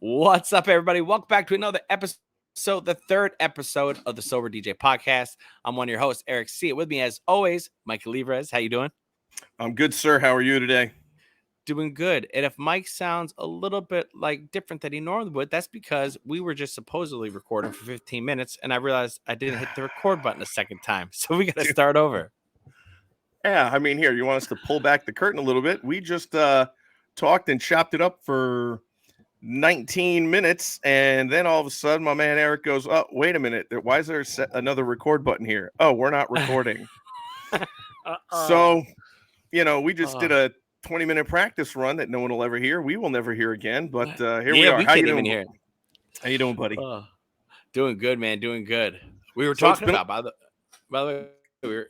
What's up, everybody? Welcome back to another episode, the third episode of the Sober DJ podcast. I'm one of your hosts, Eric C. With me, as always, Mike Livres. How you doing? I'm good, sir. How are you today? Doing good. And if Mike sounds a little bit different than he normally would, that's because we were just supposedly recording for 15 minutes, and I realized I didn't hit the record button a second time, so we got to start over. Yeah, I mean, here, you want us to pull back the curtain a little bit? We just talked and chopped it up for 19 minutes, and then all of a sudden, my man Eric goes, "Oh, wait a minute! Why is there another record button here? Oh, we're not recording." So, we just did a 20-minute practice run that no one will ever hear. We will never hear again. But here we are. How you doing? How you doing, buddy? Doing good, man. Doing good. We were talking about by the way,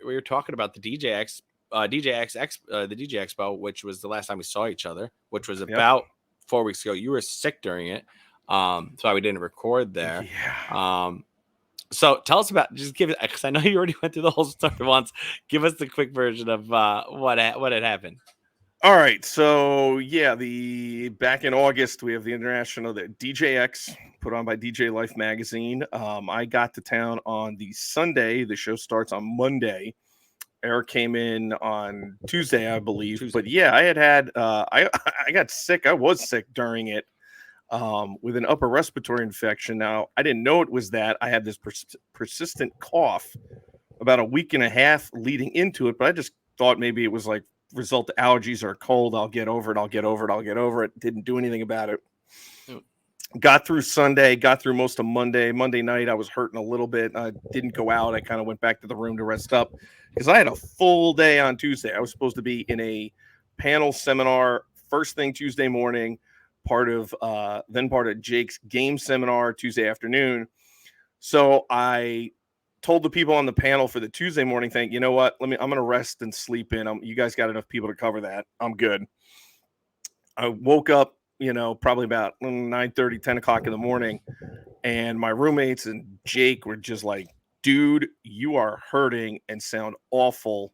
we were talking about the DJ Expo, which was the last time we saw each other, which was about 4 weeks ago. You were sick during it, so we didn't record there. Yeah. So tell us about, just give it, because I know you already went through the whole story once. Give us the quick version of what had happened. All right, so back in August, we have the DJX put on by DJ Life magazine. I got to town on the Sunday. The show starts on Monday. Eric came in on Tuesday, I believe. But yeah, I had I got sick. I was sick during it with an upper respiratory infection. Now, I didn't know it was that. I had this persistent cough about a week and a half leading into it, but I just thought maybe it was like result of allergies or a cold. I'll get over it. Didn't do anything about it. Got through Sunday, got through most of Monday. Monday night, I was hurting a little bit. I didn't go out. I kind of went back to the room to rest up because I had a full day on Tuesday. I was supposed to be in a panel seminar first thing Tuesday morning, part of Jake's game seminar Tuesday afternoon. So I told the people on the panel for the Tuesday morning thing, you know what? I'm going to rest and sleep in. You guys got enough people to cover that. I'm good. I woke up, probably about 9:30, 10 o'clock in the morning. And my roommates and Jake were just like, dude, you are hurting and sound awful.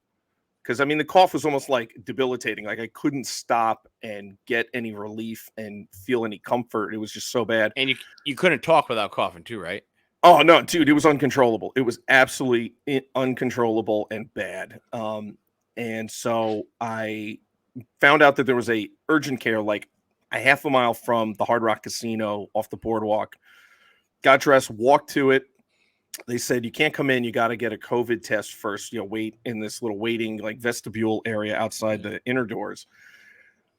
Because, the cough was almost like debilitating. Like I couldn't stop and get any relief and feel any comfort. It was just so bad. And you couldn't talk without coughing too, right? Oh, no, dude, it was uncontrollable. It was absolutely uncontrollable and bad. And so I found out that there was a urgent care like a half a mile from the Hard Rock Casino off the boardwalk. Got dressed, walked to it. They said, you can't come in. You got to get a COVID test first. Wait in this little waiting vestibule area outside the inner doors.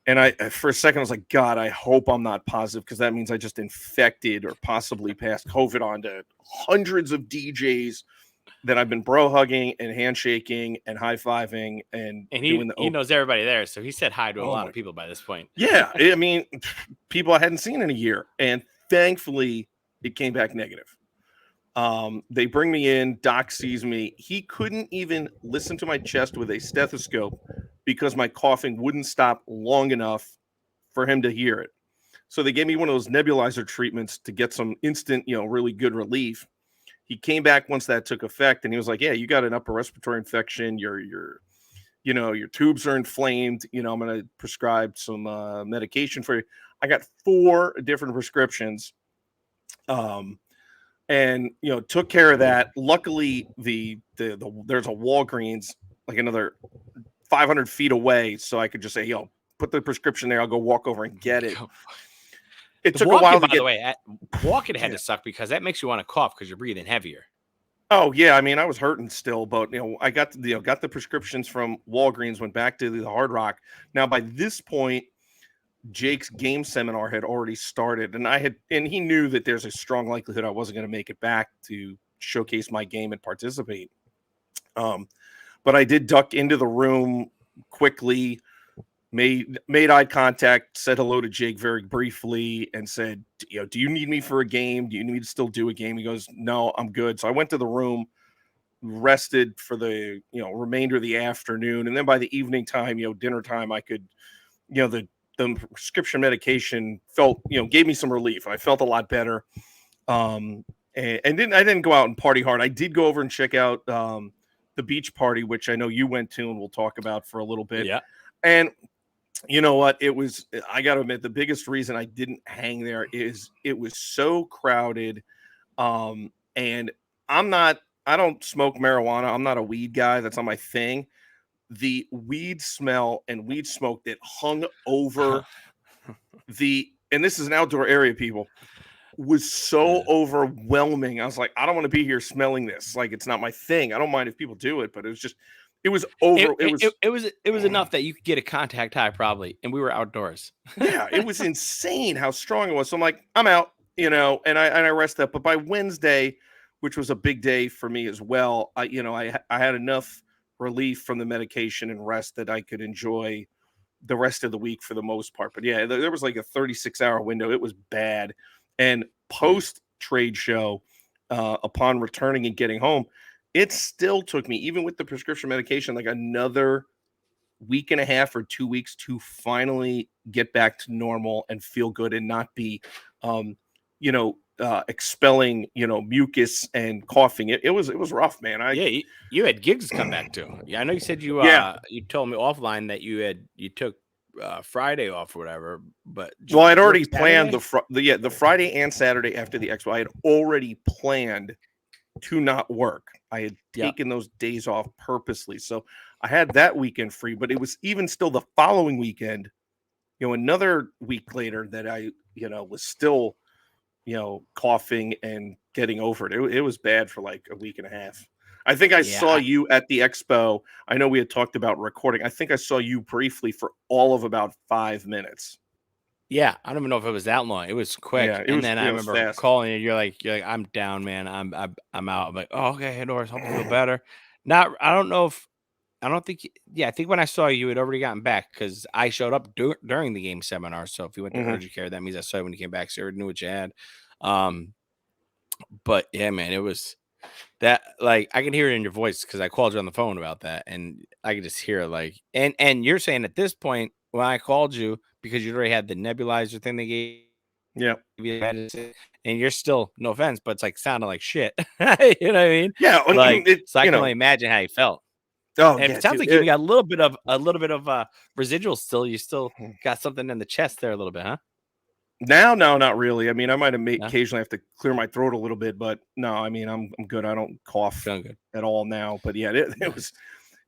And I, for a second, I was like, God, I hope I'm not positive because that means I just infected or possibly passed COVID on to hundreds of DJs that I've been bro hugging and handshaking and high fiving and he knows everybody there, so he said hi to a lot of people by this point. Yeah, people I hadn't seen in a year, and thankfully it came back negative. They bring me in. Doc sees me. He couldn't even listen to my chest with a stethoscope because my coughing wouldn't stop long enough for him to hear it. So they gave me one of those nebulizer treatments to get some instant, really good relief. He came back once that took effect, and he was like, "Yeah, you got an upper respiratory infection. Your tubes are inflamed. I'm going to prescribe some medication for you." I got 4 different prescriptions. And took care of that. Luckily, there's a Walgreens like another 500 feet away, so I could just say, put the prescription there. I'll go walk over and get it. It took a while to get. By the way, walking had to suck because that makes you want to cough because you're breathing heavier. Oh yeah, I was hurting still, but I got got the prescriptions from Walgreens. Went back to the Hard Rock. Now by this point, Jake's game seminar had already started, and he knew that there's a strong likelihood I wasn't going to make it back to showcase my game and participate. But I did duck into the room quickly, made eye contact, said hello to Jake very briefly, and said, do you need me for a game? Do you need me to still do a game? He goes, no, I'm good. So I went to the room, rested for the remainder of the afternoon, and then by the evening time, dinner time, I could, the prescription medication gave me some relief. I felt a lot better. I didn't go out and party hard. I did go over and check out the beach party, which I know you went to and we'll talk about for a little bit. Yeah. And You know what? I got to admit, the biggest reason I didn't hang there is it was so crowded. And I don't smoke marijuana. I'm not a weed guy. That's not my thing. The weed smell and weed smoke that hung over and this is an outdoor area, people, was so overwhelming. I was like, I don't want to be here smelling this. Like, it's not my thing. I don't mind if people do it, but it was over. It was enough that you could get a contact high probably, and we were outdoors. Yeah, it was insane how strong it was. So I'm like, I'm out, and I rest that. But by Wednesday, which was a big day for me as well, I had enough relief from the medication and rest that I could enjoy the rest of the week for the most part. But yeah, there was like a 36-hour window. It was bad. And post trade show, upon returning and getting home, it still took me, even with the prescription medication, like another week and a half or 2 weeks to finally get back to normal and feel good and not be, expelling, mucus and coughing. It was rough, man. You had gigs to come back to. Yeah, I know you said you told me offline that you took Friday off or whatever, but well, I'd already planned the Friday and Saturday after the expo. I had already planned to not work. I had taken those days off purposely, so I had that weekend free. But it was even still the following weekend, another week later, that I was still coughing and getting over it. It was bad for like a week and a half. I think I saw you at the expo. I know we had talked about recording. I think I saw you briefly for all of about 5 minutes. Yeah, I don't even know if it was that long. It was quick. Yeah, I remember fast. Calling you. You're like, I'm down, man. I'm out. I'm like, oh, okay, hey, Norris, hope you feel better. I think when I saw you, had already gotten back because I showed up during the game seminar. So if you went to urgent care, that means I saw you when you came back. So I already knew what you had. But yeah, man, it was that, like, I can hear it in your voice because I called you on the phone about that, and I could just hear like, and you're saying at this point when I called you because you already had the nebulizer thing they gave. Yeah. And you're still, no offense, but it's like sounding like shit. You know what I mean? Yeah. Like, so I can only imagine how you felt. Oh, and it sounds like you got a little bit of residual still. You still got something in the chest there a little bit, huh? Now, no, not really. I mean, I might have occasionally have to clear my throat a little bit, but no, I mean, I'm good. I don't cough at all now. But yeah,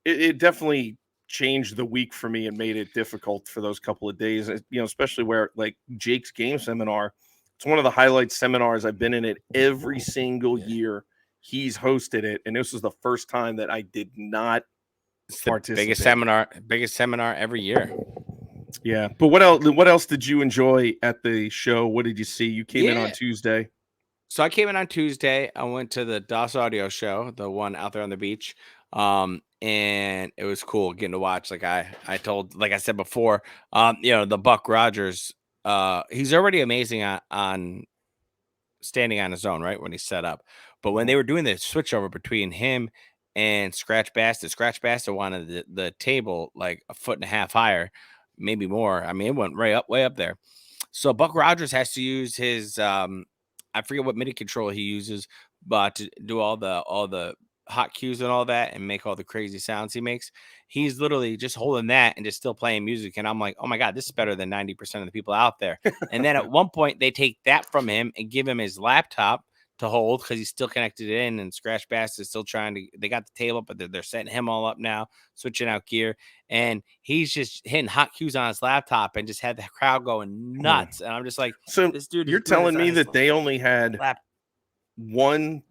it definitely changed the week for me and made it difficult for those couple of days. Especially where like Jake's game seminar, it's one of the highlight seminars. I've been in it every single year. He's hosted it, and this was the first time that I did not participate. Biggest seminar every year. Yeah, but what else did you enjoy at the show? What did you see? You came in on Tuesday. So I came in on Tuesday. I went to the DOS Audio show, the one out there on the beach. And it was cool getting to watch. Like I said before, the Buck Rogers, he's already amazing on standing on his own, right? When he's set up. But when they were doing the switch over between him and Scratch Bastard wanted the table like a foot and a half higher, maybe more. I mean, it went way up there. So Buck Rogers has to use his I forget what MIDI control he uses, but to do all the hot cues and all that and make all the crazy sounds he makes. He's literally just holding that and just still playing music. And I'm like, oh my God, this is better than 90% of the people out there. And then at one point they take that from him and give him his laptop to hold because he's still connected in, and Scratch Bass is still they got the table, but they're setting him all up now, switching out gear, and he's just hitting hot cues on his laptop and just had the crowd going nuts. And I'm just like, so this dude, you're telling me that they only had one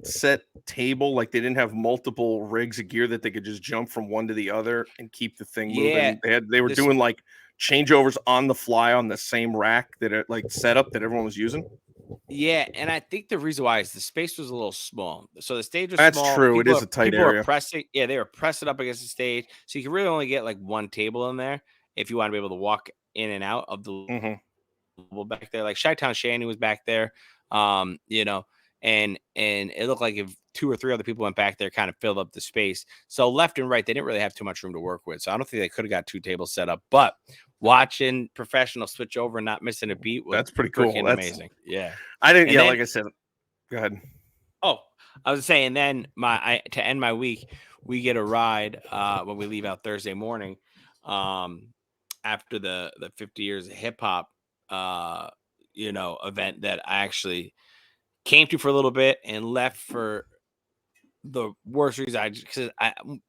set table, like they didn't have multiple rigs of gear that they could just jump from one to the other and keep the thing moving. They were doing like changeovers on the fly on the same rack that it like setup that everyone was using. Yeah, and I think the reason why is the space was a little small. So the stage was small. That's true. It is a tight area. They were pressing up against the stage. So you can really only get like one table in there if you want to be able to walk in and out of the back there. Like Chi-Town Shandy was back there. And it looked like if 2 or 3 other people went back there, kind of filled up the space. So left and right, they didn't really have too much room to work with. So I don't think they could have got 2 tables set up, but watching professional switch over and not missing a beat was pretty cool. That's amazing. Yeah. I didn't. Like I said, go ahead. Oh, I was saying then to end my week, we get a ride when we leave out Thursday morning. after the 50 years of hip hop, event that I actually came to for a little bit and left for the worst reason. Because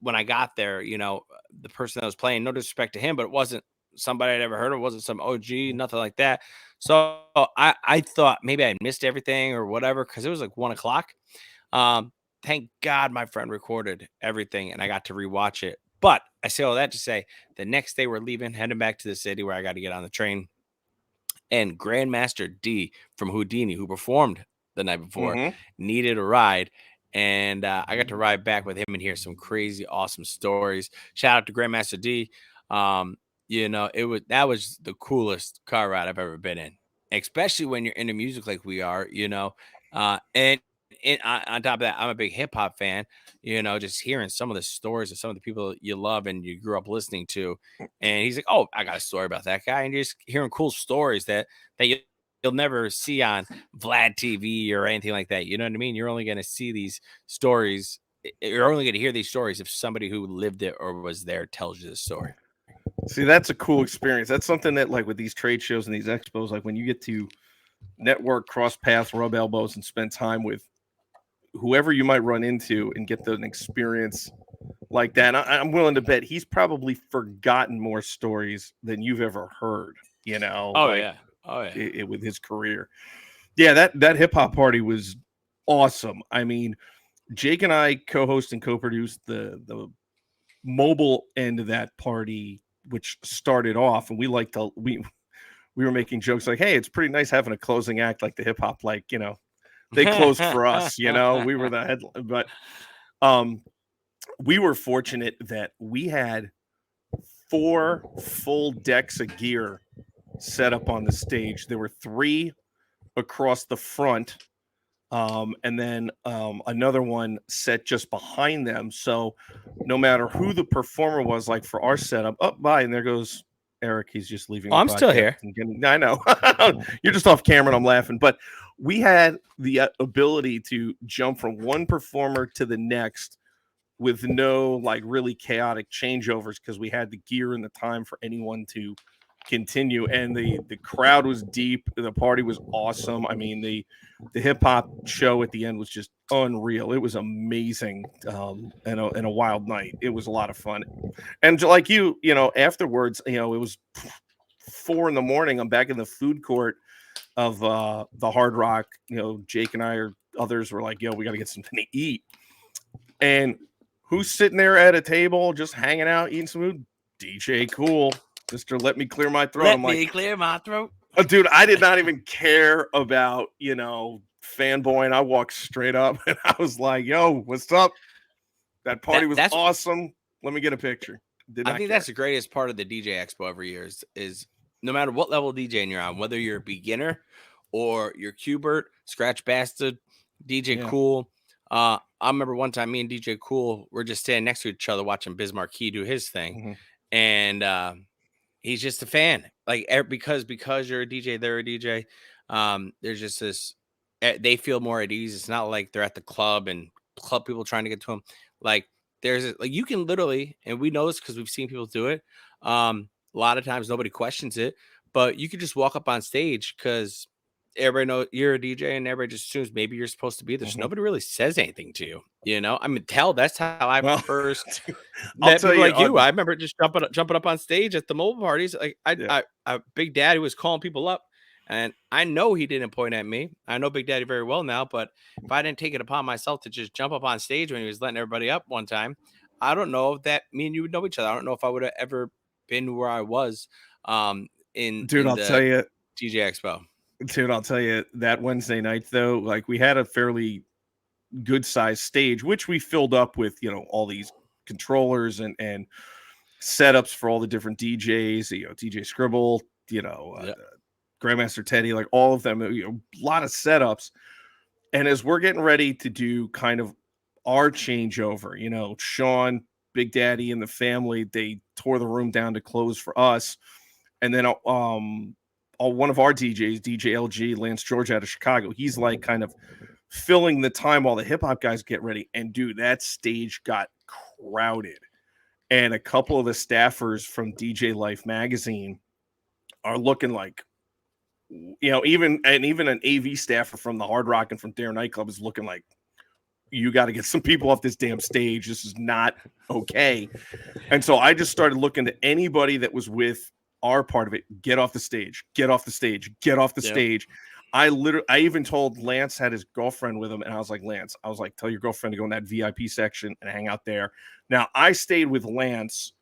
when I got there, the person that was playing, no disrespect to him, but it wasn't somebody I'd ever heard of. It wasn't some OG, nothing like that. So I thought maybe I missed everything or whatever because it was like 1 o'clock. Thank God my friend recorded everything and I got to rewatch it. But I say all that to say the next day we're leaving, heading back to the city where I got to get on the train. And Grandmaster D from Houdini, who performed the night before, Mhm. needed a ride. And I got to ride back with him and hear some crazy, awesome stories. Shout out to Grandmaster D. That was the coolest car ride I've ever been in, especially when you're into music like we are, and on top of that, I'm a big hip hop fan, just hearing some of the stories of some of the people you love and you grew up listening to. And he's like, "Oh, I got a story about that guy." And you're just hearing cool stories that you'll never see on Vlad TV or anything like that. You know what I mean? You're only going to see these stories. You're only going to hear these stories if somebody who lived it or was there tells you the story. See, that's a cool experience. That's something that, like, with these trade shows and these expos, like when you get to network, cross paths, rub elbows, and spend time with whoever you might run into and get an experience like that. I'm willing to bet he's probably forgotten more stories than you've ever heard, Oh like yeah. Oh yeah. with his career. Yeah, that hip hop party was awesome. I mean, Jake and I co-host and co-produced the mobile end of that party, which started off, and we were making jokes like, "Hey, it's pretty nice having a closing act like the hip hop, like, they closed for us, we were the headline." But we were fortunate that we had 4 full decks of gear set up on the stage. There were 3 across the front, and then another one set just behind them. So no matter who the performer was, like for our setup, bye, and there goes Eric. He's just leaving. Oh, I'm still here. I know. You're just off camera and I'm laughing. But we had the ability to jump from one performer to the next with no like really chaotic changeovers because we had the gear and the time for anyone to continue. And the crowd was deep. The party was awesome. I mean, the hip hop show at the end was just unreal. It was amazing, and a wild night. It was a lot of fun. And like afterwards, it was 4 a.m. I'm back in the food court of the Hard Rock. Jake and I or others were like, "Yo, we got to get something to eat." And who's sitting there at a table just hanging out eating some food? DJ Cool. Mr. Let Me Clear My Throat. Let me clear my throat. Dude, I did not even care about, fanboying. I walked straight up and I was like, "Yo, what's up?" That party was awesome. Let me get a picture. I think that's the greatest part of the DJ Expo every year is no matter what level of DJing you're on, whether you're a beginner or you're Qbert, Scratch Bastard, DJ Cool. I remember one time me and DJ Cool were just standing next to each other watching Biz Markie do his thing. Mm-hmm. And he's just a fan. Like because you're a DJ, they're a DJ. There's just this they feel more at ease. It's not like they're at the club and club people trying to get to them. Like you can literally, and we know this because we've seen people do it. A lot of times nobody questions it, but you could just walk up on stage because everybody knows you're a DJ and everybody just assumes maybe you're supposed to be there. Mm-hmm. So nobody really says anything to you. I mean, that's how I first met people like you. I remember just jumping up on stage at the mobile parties. Like I Big Daddy was calling people up. And I know he didn't point at me. I know Big Daddy very well now, but if I didn't take it upon myself to just jump up on stage when he was letting everybody up one time, I don't know if that me and you would know each other. I don't know if I would have ever been where I was I'll tell you, DJ Expo. Dude, I'll tell you that Wednesday night, though, like we had a fairly good sized stage, which we filled up with, all these controllers and setups for all the different DJs, DJ Scribble, Grandmaster Teddy, like all of them, a lot of setups. And as we're getting ready to do kind of our changeover, Sean, Big Daddy, and the family, they tore the room down to close for us. And then one of our DJs, DJ LG, Lance George out of Chicago, he's like kind of filling the time while the hip hop guys get ready. And dude, that stage got crowded. and a couple of the staffers from DJ Life magazine are looking like, even an AV staffer from the Hard Rock and from Dare nightclub is looking like, you got to get some people off this damn stage. This is not okay. And so I just started looking to anybody that was with our part of it. Get off the stage, get off the stage, get off the stage. I even told Lance had his girlfriend with him. And I was like, Lance, tell your girlfriend to go in that VIP section and hang out there. Now I stayed with Lance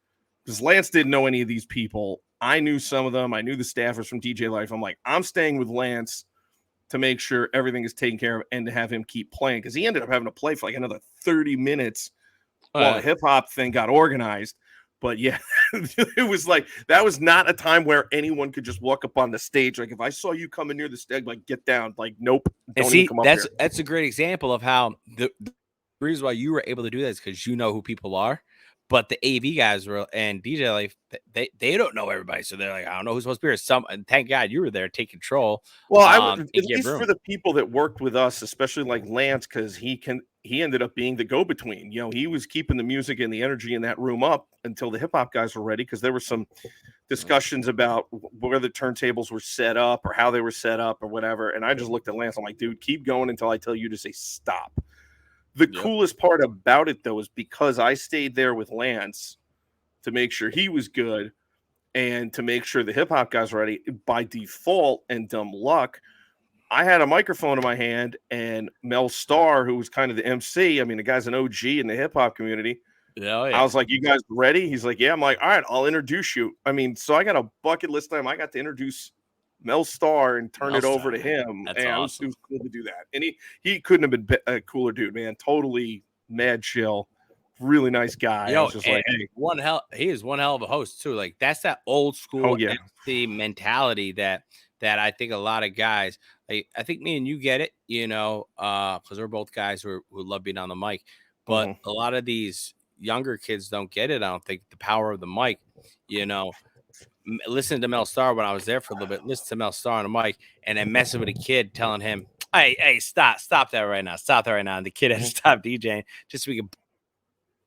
because Lance didn't know any of these people. I knew some of them. I knew the staffers from DJ Life. I'm like, I'm staying with Lance to make sure everything is taken care of and to have him keep playing, because he ended up having to play for like another 30 minutes while the hip hop thing got organized. But yeah, it was like, that was not a time where anyone could just walk up on the stage. Like if I saw you coming near the stage, like get down, like, nope. And see, that's a great example of how the reason why you were able to do that is because you know who people are. But the AV guys and DJ Life, they don't know everybody, so they're like, I don't know who's supposed to be here. And thank God you were there, take control. Well, at least for the people that worked with us, especially like Lance, because he ended up being the go-between. He was keeping the music and the energy in that room up until the hip hop guys were ready, because there were some discussions about where the turntables were set up or how they were set up or whatever. And I just looked at Lance. I'm like, dude, keep going until I tell you to say stop. The coolest part about it, though, is because I stayed there with Lance to make sure he was good and to make sure the hip hop guys were ready. By default and dumb luck, I had a microphone in my hand, and Mel Starr, who was kind of the MC, I mean, the guy's an OG in the hip hop community. I was like, you guys ready? He's like, yeah. I'm like, all right, I'll introduce you. I mean, so I got a bucket list time. I got to introduce Mel Starr and turn it over to him. That's and awesome. It was cool to do that. And he couldn't have been a cooler dude, man. Totally mad chill, really nice guy. I was just like, hey, he is one hell of a host too. Like that's that old school MC mentality that I think a lot of guys, like, I think me and you get it, because we're both guys who love being on the mic. But a lot of these younger kids don't get it. I don't think the power of the mic, Listen to Mel Starr when I was there for a little bit. Listen to Mel Starr on the mic, and then messing with a kid, telling him, "Hey, stop that right now, stop that right now." And the kid had to stop DJing just so we could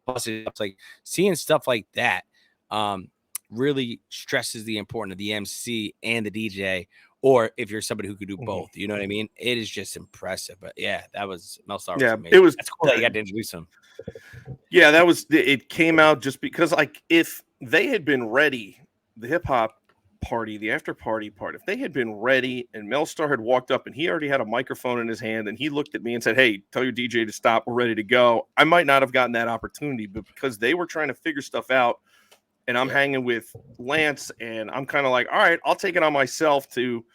bust it up. It's like seeing stuff like that really stresses the importance of the MC and the DJ. Or if you're somebody who could do both, you know what I mean? It is just impressive. But yeah, that was Mel Starr. Yeah, that's cool that you got to introduce him. Yeah, it came out just because, like, if they had been ready, the hip hop party, the after party part, if they had been ready and Mel Starr had walked up and he already had a microphone in his hand and he looked at me and said, "Hey, tell your DJ to stop, we're ready to go," I might not have gotten that opportunity. But because they were trying to figure stuff out and I'm hanging with Lance and I'm kind of like, all right, I'll take it on myself to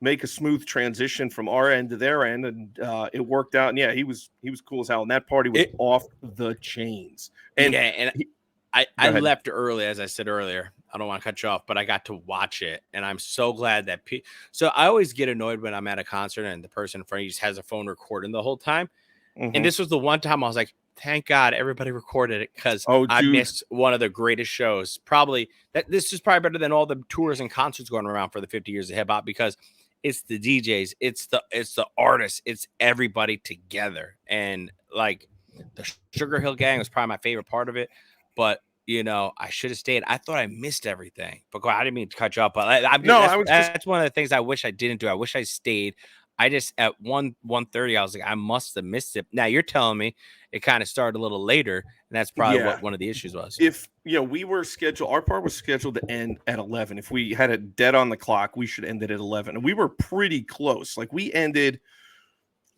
make a smooth transition from our end to their end. And it worked out. And yeah, he was cool as hell. And that party was off the chains. And I left early, as I said earlier. I don't want to cut you off, but I got to watch it, and I'm so glad that. So I always get annoyed when I'm at a concert and the person in front of you just has a phone recording the whole time. And this was the one time I was like, "Thank God everybody recorded it," because I missed one of the greatest shows. Probably this is probably better than all the tours and concerts going around for the 50 years of hip hop, because it's the DJs, it's the artists, it's everybody together, and like the Sugar Hill Gang was probably my favorite part of it, but. I should have stayed. I thought I missed everything. But I didn't mean to cut you up. But that's one of the things I wish I didn't do. I wish I stayed. I just at 1:30, I was like, I must have missed it. Now you're telling me it kind of started a little later, and that's probably what one of the issues was. If we were scheduled, our part was scheduled to end at 11. If we had it dead on the clock, we should end it at 11. And we were pretty close. Like we ended,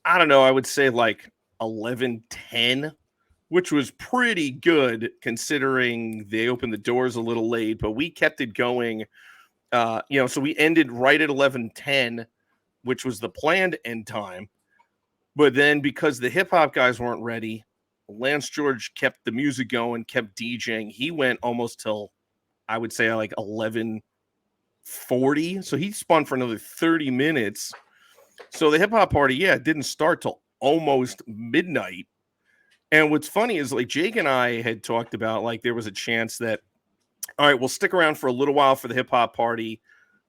I don't know, I would say like 11:10. Which was pretty good considering they opened the doors a little late, but we kept it going. So we ended right at 11:10, which was the planned end time. But then because the hip hop guys weren't ready, Lance George kept the music going, kept DJing. He went almost till, I would say, like 11:40. So he spun for another 30 minutes. So the hip hop party, didn't start till almost midnight. And what's funny is like Jake and I had talked about, like, there was a chance that, all right, we'll stick around for a little while for the hip hop party,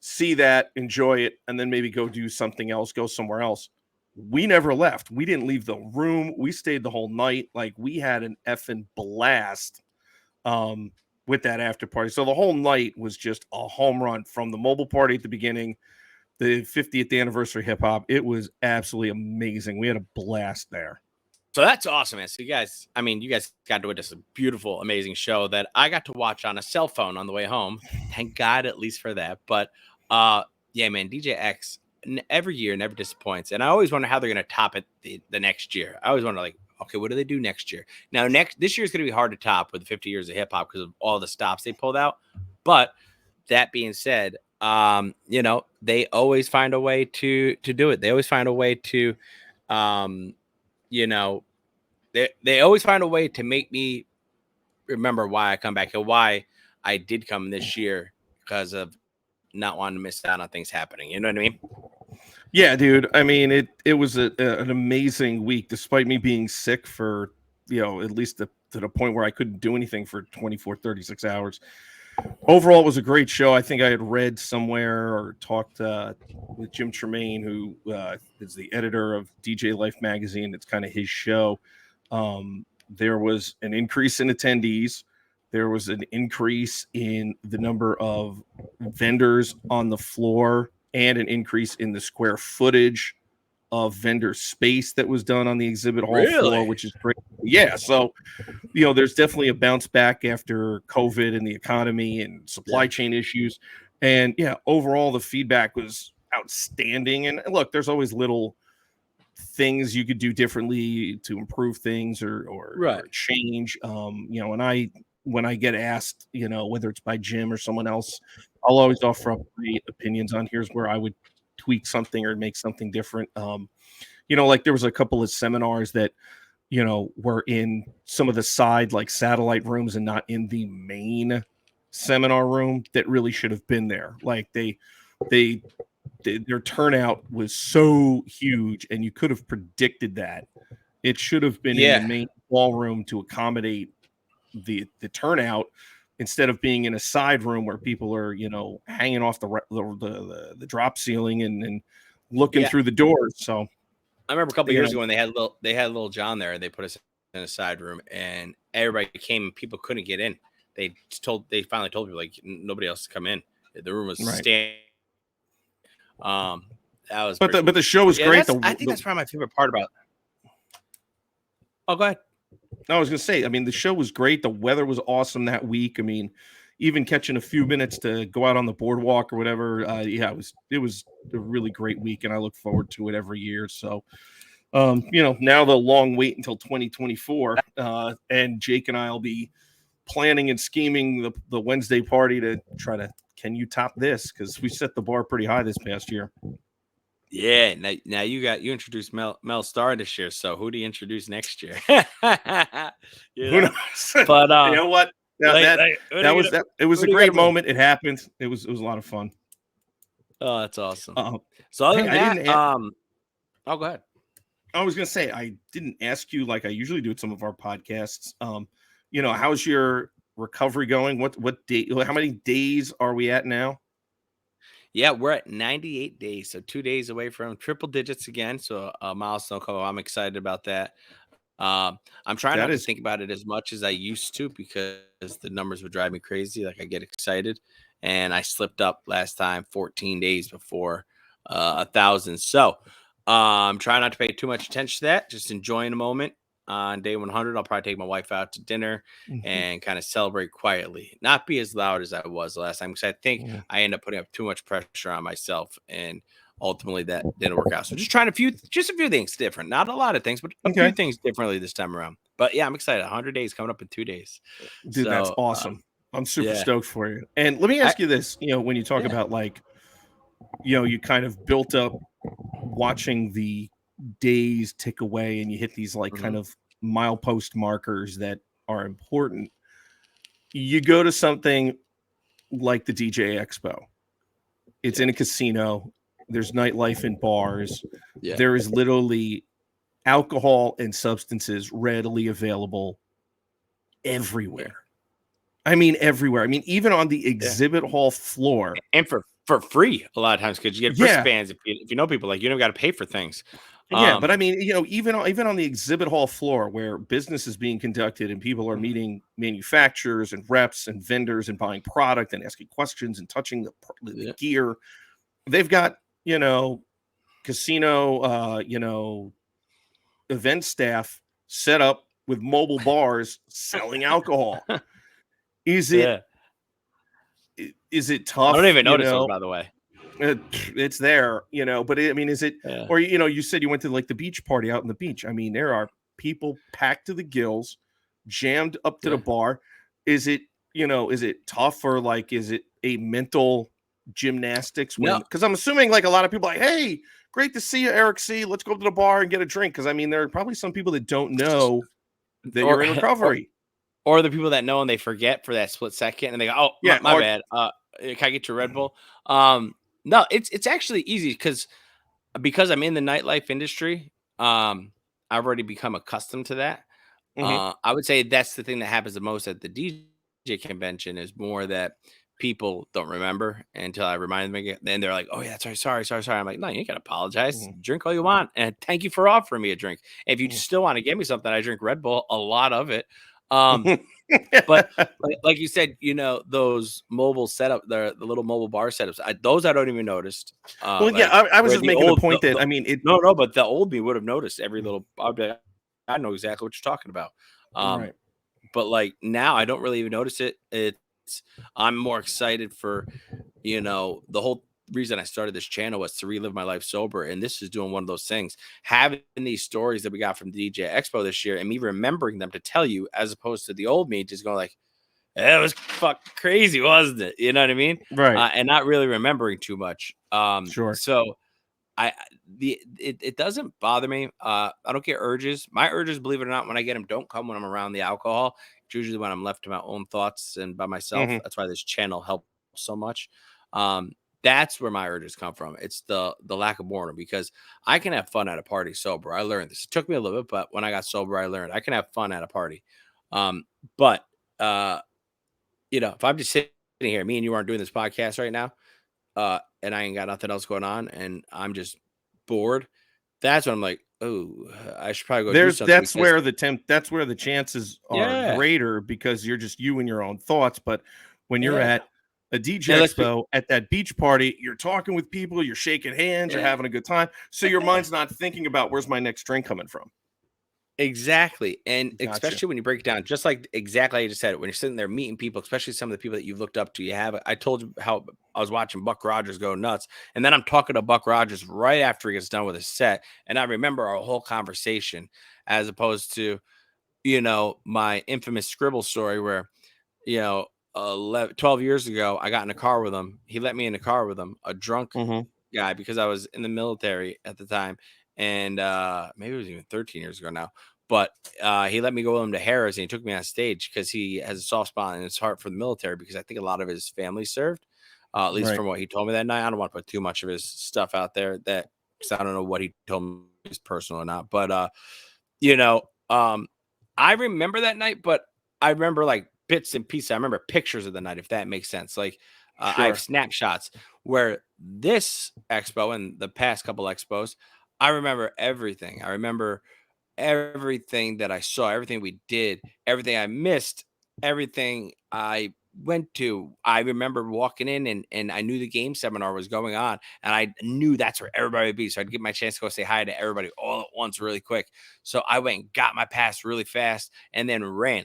see that, enjoy it, and then maybe go do something else, go somewhere else. We never left. We didn't leave the room. We stayed the whole night. Like we had an effing blast with that after party. So the whole night was just a home run from the mobile party at the beginning, the 50th anniversary hip hop. It was absolutely amazing. We had a blast there. So that's awesome, man. So you guys got to witness a beautiful, amazing show that I got to watch on a cell phone on the way home. Thank God, at least for that. But yeah, man, DJ X every year never disappoints, and I always wonder how they're going to top it the next year. I always wonder, like, okay, what do they do next year? Now, this year is going to be hard to top with the 50 years of hip hop because of all the stops they pulled out. But that being said, they always find a way to do it. They always find a way to, they always find a way to make me remember why I come back and why I did come this year, because of not wanting to miss out on things happening. You know what I mean? Yeah, dude. I mean, it was an amazing week, despite me being sick for, at least to the point where I couldn't do anything for 24, 36 hours. Overall, it was a great show. I think I had read somewhere or talked with Jim Tremaine, who is the editor of DJ Life magazine. It's kind of his show. There was an increase in attendees. There was an increase in the number of vendors on the floor and an increase in the square footage of vendor space that was done on the exhibit hall floor, which is great. Yeah. So, there's definitely a bounce back after COVID and the economy and supply chain issues. And yeah, overall, the feedback was outstanding. And look, there's always little things you could do differently to improve things or change. And when I get asked, whether it's by Jim or someone else, I'll always offer up my opinions on here's where I would tweak something or make something different. Like there was a couple of seminars that, were in some of the side, like satellite rooms and not in the main seminar room that really should have been there. Like their turnout was so huge and you could have predicted that. It should have been in the main ballroom to accommodate the turnout, instead of being in a side room where people are, hanging off the drop ceiling and looking through the doors. So I remember a couple of years ago when they had little John there, and they put us in a side room, and everybody came, and people couldn't get in. They finally told people, like, nobody else to come in. The room was standing. That was, but the show was great. I think that's probably my favorite part about it. Oh, go ahead. I was going to say, I mean, the show was great. The weather was awesome that week. I mean, even catching a few minutes to go out on the boardwalk or whatever. It was a really great week, and I look forward to it every year. So, now the long wait until 2024, and Jake and I will be planning and scheming the Wednesday party to try to, can you top this? Because we set the bar pretty high this past year. Yeah, now you introduced Mel Starr this year, so who do you introduce next year? Who knows? But you know what? It was a great moment. It happened. It was a lot of fun. Oh, that's awesome. So other than that, go ahead. I was gonna say, I didn't ask you like I usually do at some of our podcasts. How's your recovery going? What day? How many days are we at now? Yeah, we're at 98 days, so 2 days away from triple digits again. So a milestone couple. I'm excited about that. I'm trying not to think about it as much as I used to, because the numbers would drive me crazy. Like, I get excited, and I slipped up last time 14 days before 1,000. So I'm trying not to pay too much attention to that. Just enjoying the moment. On day 100, I'll probably take my wife out to dinner and kind of celebrate quietly, not be as loud as I was last time, because I think I end up putting up too much pressure on myself, and ultimately that didn't work out. So just trying a few things different, not a lot of things, but a few things differently this time around. But yeah, I'm excited. 100 days coming up in 2 days. Dude, so, that's awesome. I'm super stoked for you. And let me ask you this, when you talk about like, you kind of built up watching the days tick away and you hit these like kind of milepost markers that are important. You go to something like the DJ Expo. It's in a casino. There's nightlife in bars. There is literally alcohol and substances readily available everywhere. I mean, everywhere. I mean, even on the exhibit hall floor. And for free a lot of times, because you get wristbands if you know people. Like, you don't got to pay for things. Yeah, but I mean, even on the exhibit hall floor where business is being conducted and people are meeting manufacturers and reps and vendors and buying product and asking questions and touching the gear, they've got casino event staff set up with mobile bars selling alcohol. Is it tough? I don't even notice those, by the way. It's there, but I mean, is it, or, you said you went to like the beach party out on the beach. I mean, there are people packed to the gills, jammed up to the bar. Is it tough, or like, is it a mental gymnastics when, because I'm assuming like a lot of people are like, hey, great to see you, Eric C. Let's go to the bar and get a drink. Because I mean, there are probably some people that don't know that you're in recovery. Or the people that know and they forget for that split second and they go, oh, yeah, my bad. Can I get your Red Bull? No, it's actually easy because I'm in the nightlife industry. I've already become accustomed to that. I would say that's the thing that happens the most at the DJ convention, is more that people don't remember until I remind them again. Then they're like, oh yeah, sorry. I'm like, no, you ain't gotta apologize. Drink all you want. And thank you for offering me a drink. If you still want to give me something, I drink Red Bull, a lot of it. But like you said, those mobile setup, the little mobile bar setups, those I don't even notice. Well, yeah, I was just making the point that I mean, no, but the old me would have noticed every little. I know exactly what you're talking about. Right. But like now, I don't really even notice it. I'm more excited for, the whole reason I started this channel was to relive my life sober. And this is doing one of those things, having these stories that we got from the DJ Expo this year and me remembering them to tell you, as opposed to the old me just going like, it was fucking crazy, wasn't it? You know what I mean? Right. And not really remembering too much. Sure. So it doesn't bother me. I don't get urges. My urges, believe it or not, when I get them, don't come when I'm around the alcohol. It's usually when I'm left to my own thoughts and by myself. That's why this channel helps so much. That's where my urges come from. It's the lack of boredom, because I can have fun at a party sober. I learned this. It took me a little bit, but when I got sober, I learned I can have fun at a party. But if I'm just sitting here, me and you aren't doing this podcast right now, and I ain't got nothing else going on, and I'm just bored, that's when I'm like, oh, I should probably go do something. That's where the chances are greater, because you're just you and your own thoughts. But when you're at a DJ Expo, at that beach party, you're talking with people, you're shaking hands, you're having a good time. So your mind's not thinking about where's my next drink coming from. Exactly. And especially when you break it down, just like exactly how you just said it, when you're sitting there meeting people, especially some of the people that you've looked up to, I told you how I was watching Buck Rogers go nuts. And then I'm talking to Buck Rogers right after he gets done with his set. And I remember our whole conversation, as opposed to, my infamous Scribble story where, 12 years ago, I got in a car with him. He let me in the car with him, a drunk guy, because I was in the military at the time. And maybe it was even 13 years ago now. But he let me go with him to Harris, and he took me on stage because he has a soft spot in his heart for the military, because I think a lot of his family served, at least from what he told me that night. I don't want to put too much of his stuff out there, because I don't know what he told me is personal or not. But, I remember that night, but I remember like bits and pieces. I remember pictures of the night, if that makes sense. Like I have snapshots, where this expo and the past couple expos, I remember everything. I remember everything that I saw, everything we did, everything I missed, everything I went to. I remember walking in and I knew the game seminar was going on, and I knew that's where everybody would be. So I'd get my chance to go say hi to everybody all at once really quick. So I went and got my pass really fast and then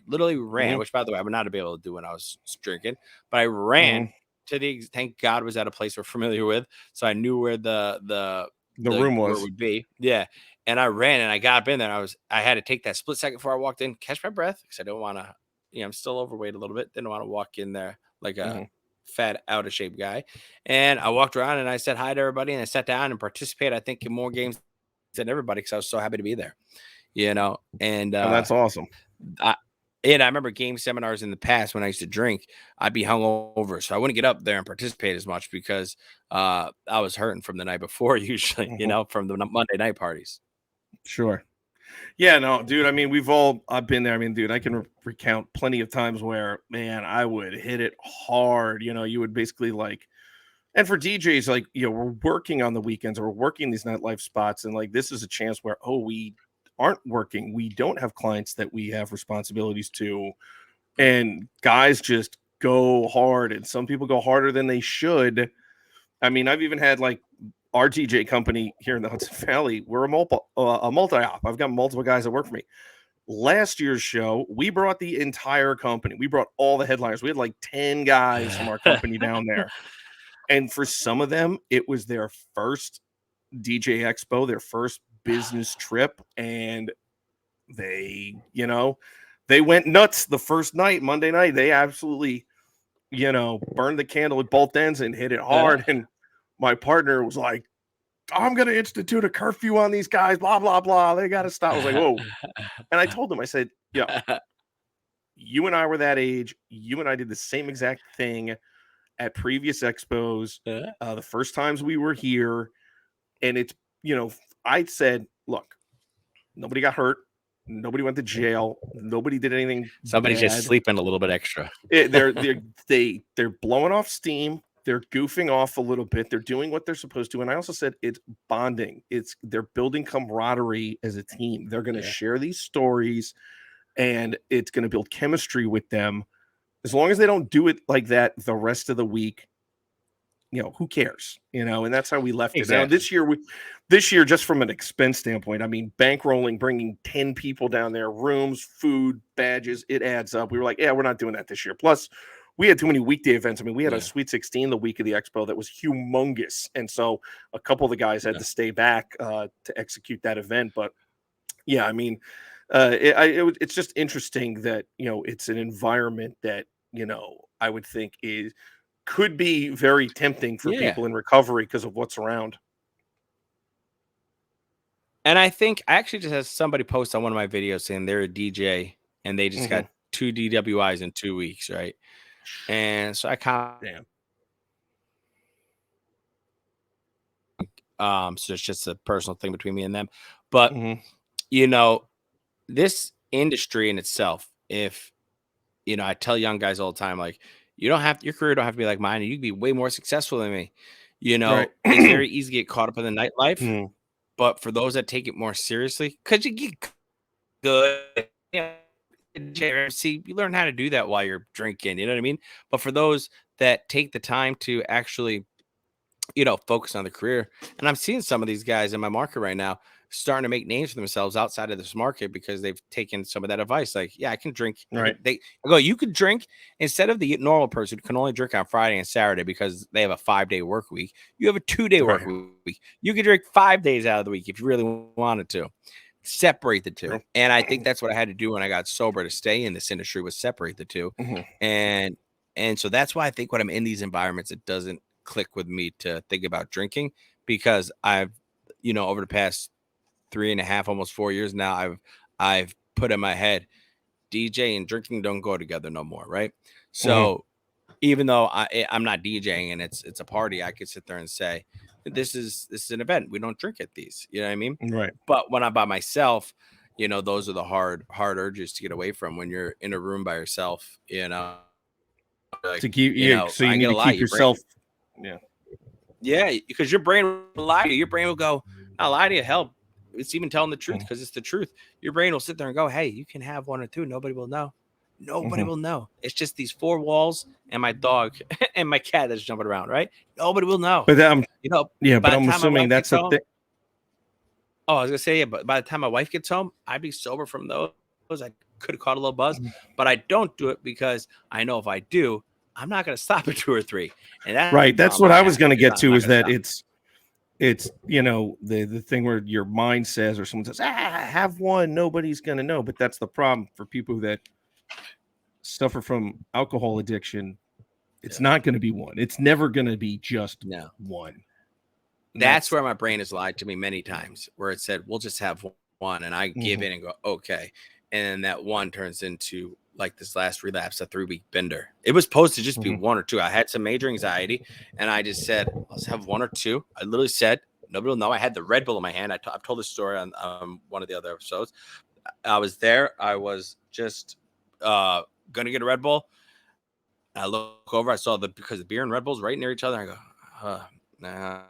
literally ran, which by the way, I would not have been able to do when I was drinking, but I ran to thank God was at a place we're familiar with. So I knew where the room was would be. Yeah. And I ran and I got up in there. And I had to take that split second before I walked in, catch my breath, because I don't want to, I'm still overweight a little bit. Didn't want to walk in there like a fat, out of shape guy. And I walked around and I said hi to everybody, and I sat down and participated, I think, in more games than everybody, because I was so happy to be there, and that's awesome. And I remember game seminars in the past when I used to drink, I'd be hungover, so I wouldn't get up there and participate as much, because I was hurting from the night before, usually, from the Monday night parties. Sure. Yeah, no, dude. I mean, I've been there. I mean, dude, I can recount plenty of times where, man, I would hit it hard. You would basically like And for DJs, like, we're working on the weekends or we're working these nightlife spots. And like, this is a chance where, we aren't working. We don't have clients that we have responsibilities to. And guys just go hard. And some people go harder than they should. I mean, I've even had like our DJ company here in the Hudson Valley. We're a multi-op. I've got multiple guys that work for me. Last year's show, we brought the entire company. We brought all the headliners. We had like 10 guys from our company down there. And for some of them, it was their first DJ Expo, their first business trip. And they, they went nuts the first night, Monday night. They absolutely, burned the candle at both ends and hit it hard. And my partner was like, I'm going to institute a curfew on these guys, blah, blah, blah. They got to stop. I was like, whoa. And I told him, I said, yeah, you and I were that age. You and I did the same exact thing at previous expos, the first times we were here. And it's, I said, look, nobody got hurt. Nobody went to jail. Nobody did anything. Somebody's just sleeping a little bit extra. They're blowing off steam. They're goofing off a little bit. They're doing what they're supposed to. And I also said it's bonding. They're building camaraderie as a team. They're going to share these stories, and it's going to build chemistry with them. As long as they don't do it like that the rest of the week, who cares? And that's how we left it. Now this year, just from an expense standpoint, I mean, bankrolling, bringing 10 people down there, rooms, food, badges, it adds up. We were like, yeah, we're not doing that this year. Plus, we had too many weekday events. I mean, we had a Sweet 16 the week of the expo that was humongous. And so a couple of the guys had to stay back to execute that event. But yeah, I mean, it's just interesting that, it's an environment that, I would think could be very tempting for people in recovery because of what's around. And I think I actually just had somebody post on one of my videos saying they're a DJ and they just got 2 DWIs in 2 weeks, right? And so I so it's just a personal thing between me and them. But this industry in itself, if I tell young guys all the time, like, your career don't have to be like mine, and you can be way more successful than me. It's very easy to get caught up in the nightlife. But for those that take it more seriously, because you get good, see, you learn how to do that while you're drinking. You know what I mean? But for those that take the time to actually, focus on the career, and I'm seeing some of these guys in my market right now starting to make names for themselves outside of this market because they've taken some of that advice. Like, yeah, I can drink. Right. You could drink instead of the normal person who can only drink on Friday and Saturday because they have a 5-day work week. You have a 2-day work week. You could drink 5 days out of the week if you really wanted to. Separate the two. And I think that's what I had to do when I got sober to stay in this industry, was separate the two. And so that's why I think when I'm in these environments, it doesn't click with me to think about drinking, because I've, over the past 3.5, almost 4 years now, I've put in my head, DJ and drinking don't go together no more, right? So even though I'm not DJing and it's a party, I could sit there and say, this is an event. We don't drink at these. You know what I mean? Right. But when I'm by myself, those are the hard urges to get away from when you're in a room by yourself. Like, to keep so you need to keep yourself. Yeah, because your brain will lie to you. Your brain will go, I'll lie to you. Hell, it's even telling the truth because it's the truth. Your brain will sit there and go, hey, you can have 1 or 2. Nobody will know. Nobody will know. It's just these 4 walls and my dog and my cat that's jumping around, right? Nobody will know. But but I'm assuming that's the thing. Oh, I was gonna say, but by the time my wife gets home, I'd be sober from those. I could have caught a little buzz, but I don't do it because I know if I do, I'm not gonna stop at 2 or 3. And that's what I was gonna get to, is that it's the thing where your mind says, or someone says, have 1, nobody's gonna know. But that's the problem for people that suffer from alcohol addiction. It's not going to be 1. It's never going to be just 1. That's where my brain has lied to me many times, where it said, we'll just have 1. And I give in and go, okay. And then that 1 turns into, like, this last relapse, a 3-week bender. It was supposed to just be 1 or 2. I had some major anxiety and I just said, let's have 1 or 2. I literally said, nobody will know. I had the Red Bull in my hand. I've told this story on one of the other episodes. I was there. I was just gonna get a Red Bull. I look over. I saw because the beer and Red Bull's right near each other. I go, Nah.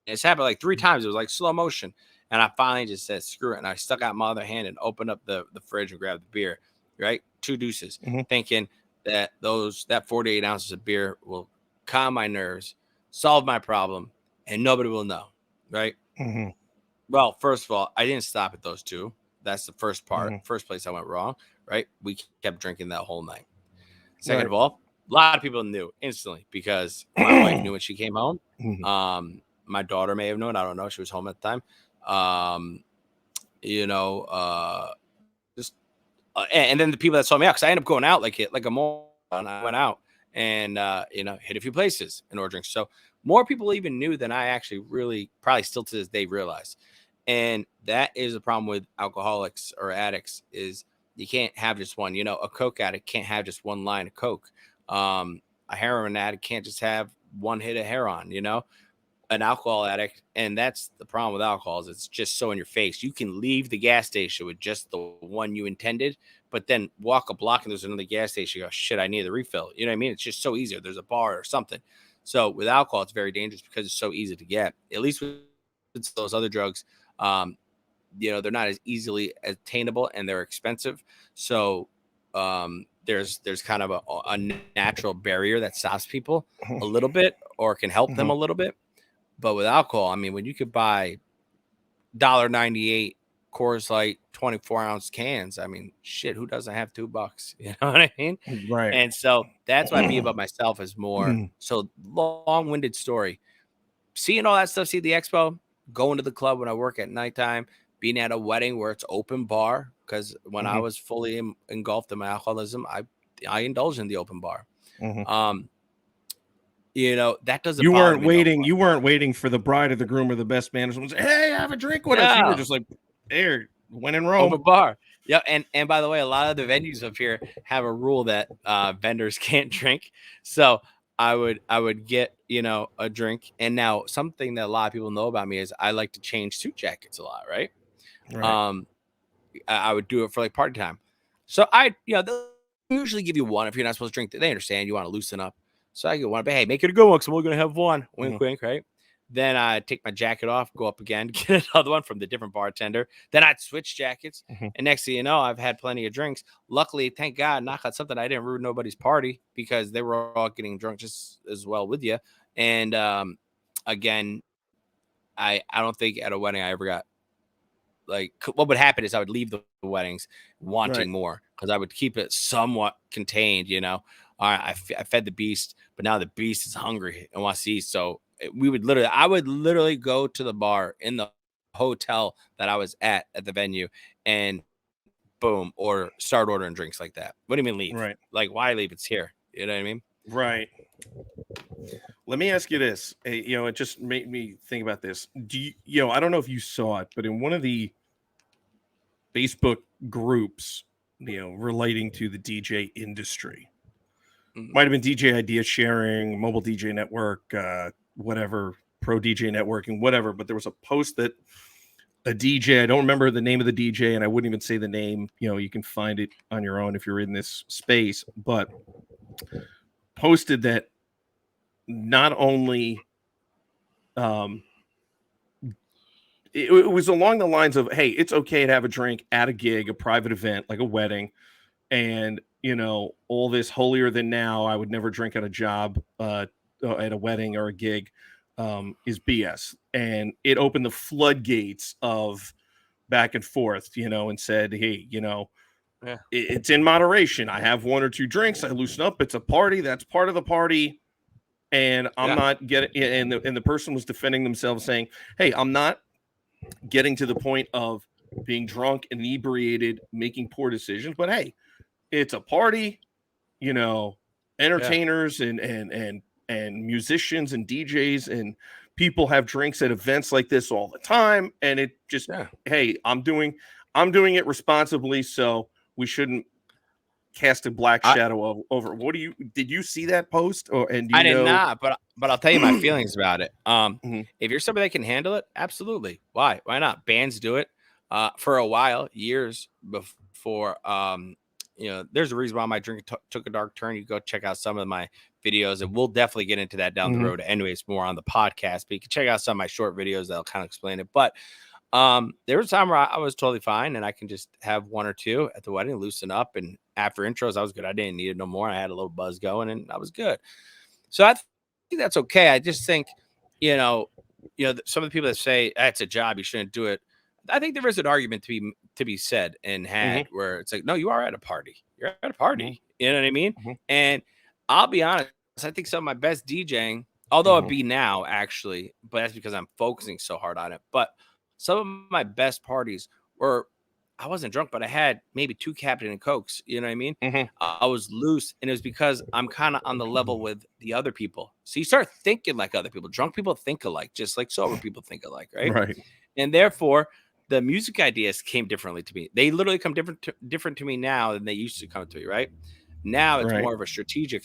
It's happened like 3 times. It was like slow motion. And I finally just said, screw it. And I stuck out my other hand and opened up the fridge and grabbed the beer, right? 2 deuces, Mhm. thinking that that 48 ounces of beer will calm my nerves, solve my problem, and nobody will know, right? Mhm. Well, first of all, I didn't stop at those 2. That's the first part, Mhm. first place I went wrong, right? We kept drinking that whole night. Second Right. of all, a lot of people knew instantly because my wife knew when she came home. Mhm. My daughter may have known. I don't know. She was home at the time. Um, you know, just and then the people that saw me out, because I ended up going out like a moron. I went out and hit a few places and order drinks. So more people even knew than I actually really probably still to this day realize. And that is the problem with alcoholics or addicts is you can't have just one. A coke addict can't have just one line of coke. A heroin addict can't just have one hit of heroin. An alcohol addict, and that's the problem with alcohol is it's just so in your face. You can leave the gas station with just the one you intended, but then walk a block and there's another gas station. You go, shit, I need a refill. You know what I mean? It's just so easy. There's a bar or something. So with alcohol, it's very dangerous because it's so easy to get. At least with those other drugs, um, they're not as easily attainable and they're expensive. So there's kind of a natural barrier that stops people a little bit or can help them Mhm. a little bit. But with alcohol, I mean, when you could buy $1.98 Coors Light 24-ounce cans, I mean, shit, who doesn't have $2? You know what I mean? Right. And so that's why Be About Myself is more Mhm. so long-winded story. Seeing all that stuff, see the expo, going to the club when I work at nighttime, being at a wedding where it's open bar. Because when I Mhm. was fully engulfed in my alcoholism, I indulged in the open bar. Mhm. That doesn't You bother weren't me no waiting. more. You weren't waiting for the bride or the groom or the best man to say, "Hey, have a drink with us." You were No. just like, "There, when in Rome." Open bar. Yeah, and by the way, a lot of the venues up here have a rule that vendors can't drink. So I would get a drink. And now something that a lot of people know about me is I like to change suit jackets a lot, right? Right. Um, I would do it for like party time. So they'll usually give you one if you're not supposed to drink. They understand you want to loosen up. So I get one, but hey, make it a good one because we're gonna have one. Mhm. Wink, wink, right? Then I take my jacket off, go up again, get another one from the different bartender. Then I'd switch jackets. Mhm. And next thing you know, I've had plenty of drinks. Luckily, thank God, knock on something, I didn't ruin nobody's party because they were all getting drunk just as well with you. And again, I don't think at a wedding I ever got like what would happen is I would leave the weddings Right. wanting more because I would keep it somewhat contained. All right, I fed the beast, but now the beast is hungry and wants to eat. So I would literally go to the bar in the hotel that I was at the venue, and boom, or start ordering drinks like that. What do you mean leave? Right. Like why leave? It's here. You know what I mean? Right. Let me ask you this. It just made me think about this. I don't know if you saw it, but in one of the Facebook groups, relating to the DJ industry, Mhm. might have been DJ Idea Sharing, Mobile DJ Network, whatever, Pro DJ Networking, whatever. But there was a post that a DJ, I don't remember the name of the DJ, and I wouldn't even say the name. You can find it on your own if you're in this space, but posted that not only um, it was along the lines of, hey, it's okay to have a drink at a gig, a private event, like a wedding, and all this holier than now, I would never drink at a job, at a wedding or a gig, is BS. And it opened the floodgates of back and forth, and said, hey, Yeah. it's in moderation. I have one or two drinks, I loosen up, it's a party, that's part of the party. And I'm Yeah. not getting, and the person was defending themselves saying, hey, I'm not getting to the point of being drunk, inebriated, making poor decisions, but hey, it's a party, you know, Yeah. entertainers and musicians and DJs and people have drinks at events like this all the time. And it just, Yeah. hey, I'm doing it responsibly, so we shouldn't cast a black I, shadow over. Did you see that post, or and do I you did know? not, but I'll tell you my feelings about it. Mhm. If you're somebody that can handle it, absolutely. Why? Why not? Bands do it for a while, years before. There's a reason why my drink took a dark turn. You go check out some of my videos, and we'll definitely get into that down the road anyways, more on the podcast, but you can check out some of my short videos that'll kind of explain it. But there was a time where I was totally fine and I can just have one or two at the wedding, loosen up, and after intros I was good. I didn't need it no more. I had a little buzz going and I was good. So I think that's okay. I just think, you know, some of the people that say that's a job, you shouldn't do it. I think there is an argument to be said and had where it's like, no, you are at a party. You're at a party. You know what I mean? And I'll be honest, I think some of my best DJing, although it'd be now actually, but that's because I'm focusing so hard on it. But some of my best parties were, I wasn't drunk, but I had maybe 2 Captain and Cokes. You know what I mean? I was loose, and it was because I'm kind of on the level with the other people. So you start thinking like other people. Drunk people think alike, just like sober people think alike, right? Right. And therefore, the music ideas came differently to me. They literally come different to me now than they used to come to me, right? Now it's more of a strategic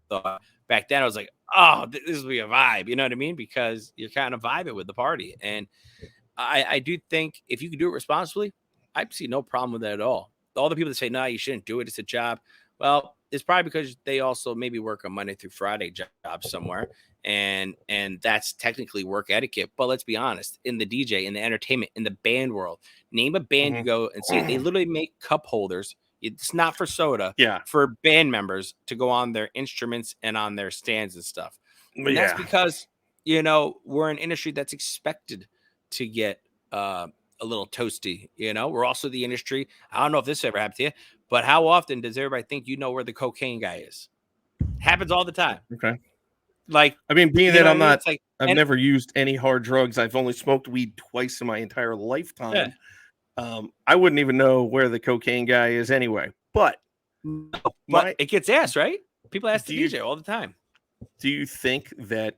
thought. Back then, I was like, oh, this will be a vibe. You know what I mean? Because you're kind of vibing with the party. And I do think if you can do it responsibly, I see no problem with that at all. All the people that say, no, you shouldn't do it, it's a job. Well, it's probably because they also maybe work a Monday through Friday job somewhere. And that's technically work etiquette. But let's be honest, in the DJ, in the entertainment, in the band world, name a band you go and see. They literally make cup holders. It's not for soda. Yeah. For band members to go on their instruments and on their stands and stuff. And that's because, we're an industry that's expected to get a little toasty. We're also the industry. I don't know if this ever happened to you, but how often does everybody think you know where the cocaine guy is? Happens all the time. Okay. Like, I mean, being that I'm not, I've never used any hard drugs. I've only smoked weed twice in my entire lifetime. Yeah. I wouldn't even know where the cocaine guy is anyway. But it gets asked, right? People ask the DJ all the time. Do you think that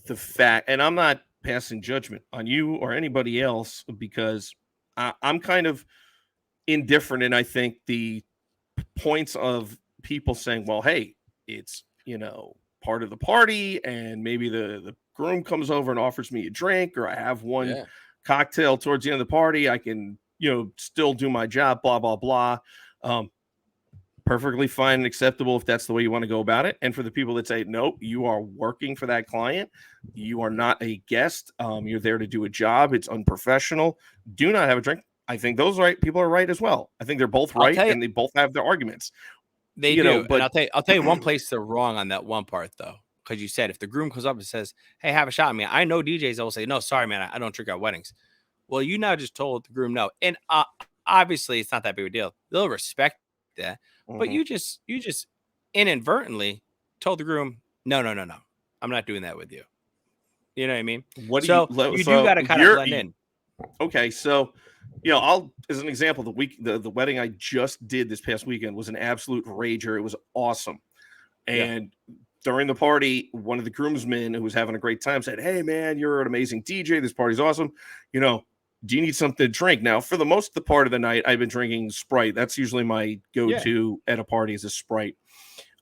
the fact, and I'm not passing judgment on you or anybody else, because I'm kind of indifferent, and I think the points of people saying, well, hey, it's, part of the party, and maybe the groom comes over and offers me a drink, or I have one cocktail towards the end of the party, I can, still do my job, blah, blah, blah. Perfectly fine and acceptable if that's the way you want to go about it. And for the people that say, nope, you are working for that client, you are not a guest, you're there to do a job, it's unprofessional, do not have a drink. I think those people are right as well. I think they're both right, and they both have their arguments. They do. But and I'll tell you one place they're wrong on that one part, though, because you said if the groom comes up and says, hey, have a shot. I mean, I know DJs that will say, no, sorry, man, I don't drink at weddings. Well, you now just told the groom no. And obviously it's not that big of a deal. They'll respect that. But you just inadvertently told the groom, no, I'm not doing that with you. You know what I mean? You do got to kind of blend in. Okay, so I'll, as an example, the wedding I just did this past weekend was an absolute rager. It was awesome, and during the party, one of the groomsmen who was having a great time said, "Hey, man, you're an amazing DJ. This party's awesome. Do you need something to drink?" Now, for the most of the part of the night, I've been drinking Sprite. That's usually my go-to at a party, is a Sprite.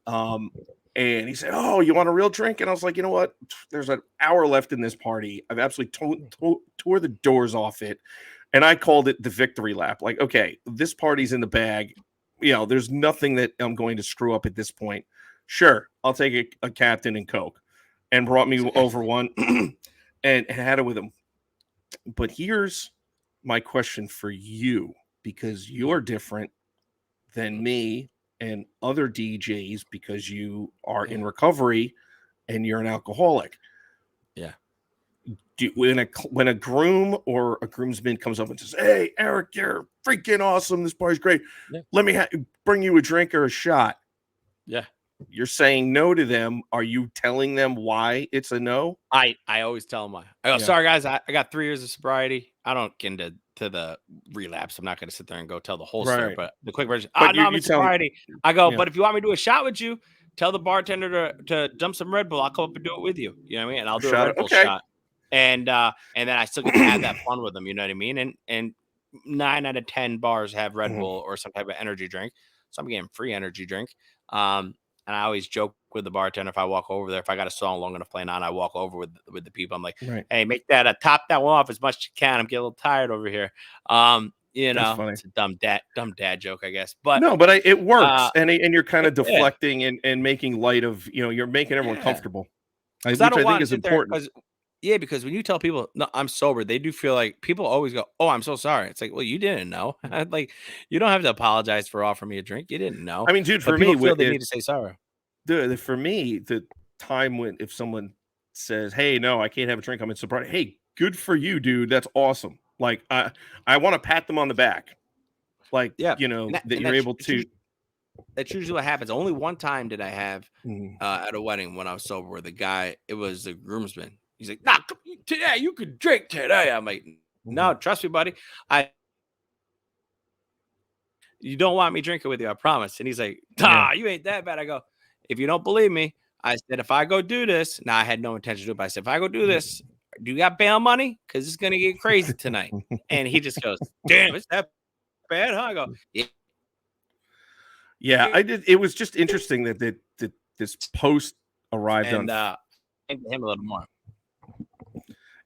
And he said, "Oh, you want a real drink?" And I was like, you know what? There's an hour left in this party. I've absolutely tore the doors off it. And I called it the victory lap. Like, okay, this party's in the bag. There's nothing that I'm going to screw up at this point. Sure, I'll take a Captain and Coke. And brought me over one and had it with him. But here's my question for you, because you're different than me and other DJs, because you are in recovery and you're an alcoholic. Yeah. When a groom or a groomsman comes up and says, "Hey, Eric, you're freaking awesome. This party's great. Yeah. Let me bring you a drink or a shot." Yeah. You're saying no to them. Are you telling them why it's a no? I always tell them why. I go, sorry, guys, I got 3 years of sobriety. I don't get into the relapse. I'm not going to sit there and go tell the whole story, but the quick version. No, I'm in sobriety. I go, but if you want me to do a shot with you, tell the bartender to dump some Red Bull. I'll come up and do it with you. You know what I mean? And I'll do a Red Bull shot. And then I still get to have that fun with them. You know what I mean? And 9 out of 10 bars have Red Bull or some type of energy drink. So I'm getting free energy drink. And I always joke with the bartender if I walk over there, if I got a song long enough playing on, I walk over with the people. I'm like, hey, make that top that one off as much as you can. I'm getting a little tired over here. You That's know, funny. it's a dumb dad joke, I guess. But no, but it works, and you're kind of yeah. deflecting and making light of, you're making everyone Yeah. comfortable, Because which I don't I think want to is sit there important. because when you tell people, "No, I'm sober," they do feel like people always go, "Oh, I'm so sorry." It's like, well, you didn't know. Like, you don't have to apologize for offering me a drink. You didn't know. I mean, dude, But for people me, feel they need to say sorry. for me, the time when if someone says, "Hey, no, I can't have a drink. I'm in sobriety." Hey, good for you, dude. That's awesome. Like, I want to pat them on the back, like, Yeah. that And you're able to. that's usually what happens. Only one time did I have Mhm. at a wedding when I was sober, where the guy, it was the groomsman. He's like, "Nah, today you could drink today." I'm like, "No, Mhm. trust me, buddy. You don't want me drinking with you, I promise." And he's like, Yeah. you ain't that bad." I go, "If you don't believe me," I said, "if I go do this," now I had no intention to do it, but I said, "if I go do this, do you got bail money? Because it's gonna get crazy tonight." And he just goes, "Damn, it's that bad, huh?" I go, "Yeah." Yeah, I did. It was just interesting that this post arrived on. And into him a little more.